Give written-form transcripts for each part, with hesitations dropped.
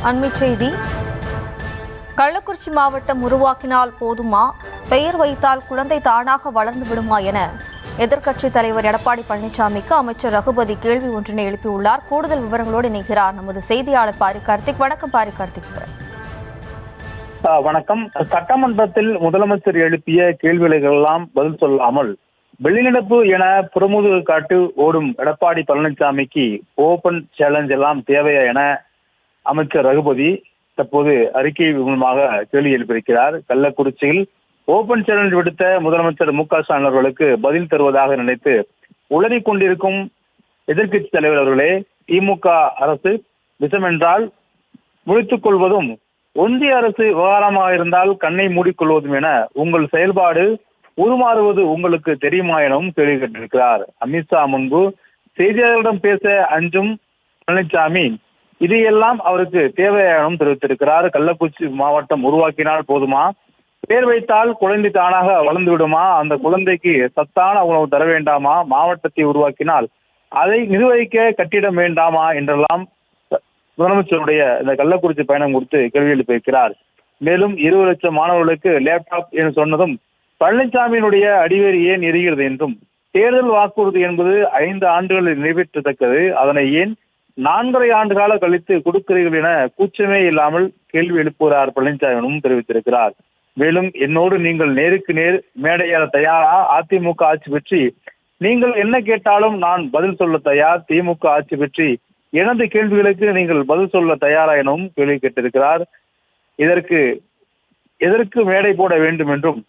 அண்மைச் செய்தி. கள்ளக்குறிச்சி மாவட்டம் உருவாக்கினால் போதுமா, பெயர் வைத்தால் குழந்தை தானாக வளர்ந்து விடுமா என எதிர்க்கட்சித் தலைவர் எடப்பாடி பழனிசாமிக்கு அமைச்சர் ரகுபதி கேள்வி ஒன்றினை எழுப்பியுள்ளார். கூடுதல் விவரங்களோடு இணைகிறார் நமது செய்தியாளர் பாரி கார்த்திக். வணக்கம் பாரி கார்த்திக். வணக்கம். சட்டமன்றத்தில் முதலமைச்சர் எழுப்பிய கேள்விகளுக்கு எல்லாம் பதில் சொல்லாமல் வெளிநடப்பு என புறமுதுகு காட்டு ஓடும் எடப்பாடி பழனிசாமிக்கு ஓபன் சேலஞ்ச் எல்லாம் தேவையா என அமைச்சர் ரகுபதி தற்போது அறிக்கை மூலமாக கேள்வி எழுப்பியிருக்கிறார். கள்ளக்குறிச்சியில் ஓபன் சேலஞ்ச் விடுத்த முதலமைச்சர் மு.க.ஸ்டாலின் அவர்களுக்கு பதில் தருவதாக நினைத்து உளறிக் கொண்டிருக்கும் எதிர்க்கட்சி தலைவர் அவர்களே, திமுக அரசு விஷம் என்றால் முடித்துக் கொள்வதும், ஒன்றிய அரசு விவகாரமாக இருந்தால் கண்ணை மூடிக்கொள்வதும் என உங்கள் செயல்பாடு உருமாறுவது உங்களுக்கு தெரியுமா எனவும் கேள்வி கேட்டிருக்கிறார். அமித்ஷா முன்பு செய்தியாளர்களிடம் பேச அஞ்சும் பழனிசாமி இதையெல்லாம் அவருக்கு தேவையானவும் தெரிவித்திருக்கிறார். கள்ளக்குறிச்சி மாவட்டம் உருவாக்கினால் போதுமா, பேர் வைத்தால் குழந்தை தானாக வளர்ந்து விடுமா, அந்த குழந்தைக்கு சத்தான உணவு தர வேண்டாமா, மாவட்டத்தை உருவாக்கினால் அதை நிர்வகிக்க கட்டிடம் வேண்டாமா என்றெல்லாம் முதலமைச்சருடைய இந்த கள்ளக்குறிச்சி பயணம் குறித்து கேள்வி எழுப்பியிருக்கிறார். மேலும் 20 லட்சம் மாணவர்களுக்கு லேப்டாப் என்று சொன்னதும் பழனிசாமியினுடைய அடிவேறு ஏன் எரிகிறது என்றும், தேர்தல் வாக்குறுதி என்பது 5 ஆண்டுகளில் நிறைவேற்றத்தக்கது, அதனை ஏன் 4.5 ஆண்டு கால கழித்து கொடுக்கிறீர்கள் என கூச்சமே இல்லாமல் கேள்வி எழுப்புகிறார் பழனிசாமியும் தெரிவித்திருக்கிறார். மேலும் என்னோடு நீங்கள் நேருக்கு நேர் மேடையாள தயாரா, அதிமுக ஆட்சி பற்றி நீங்கள் என்ன கேட்டாலும் நான் பதில் சொல்ல தயார், திமுக ஆட்சி பற்றி எனது கேள்விகளுக்கு நீங்கள் பதில் சொல்ல தயாரா எனவும் கேள்வி கேட்டிருக்கிறார். எதற்கு மேடை போட வேண்டும் என்றும்,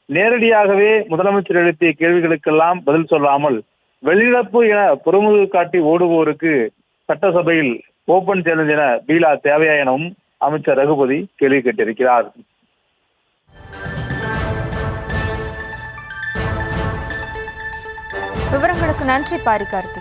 நேரடியாகவே முதலமைச்சர் எழுப்பிய கேள்விகளுக்கெல்லாம் பதில் சொல்லாமல் வெளிநடப்பு என புறமுதுகு காட்டி ஓடுவோருக்கு சட்டசபையில் ஓபன் சேலஞ்ச் என பீலா தேவையா எனவும் அமைச்சர் ரகுபதி கேள்வி கேட்டிருக்கிறார். விவரங்களுக்கு நன்றி பாரி கார்த்திக்.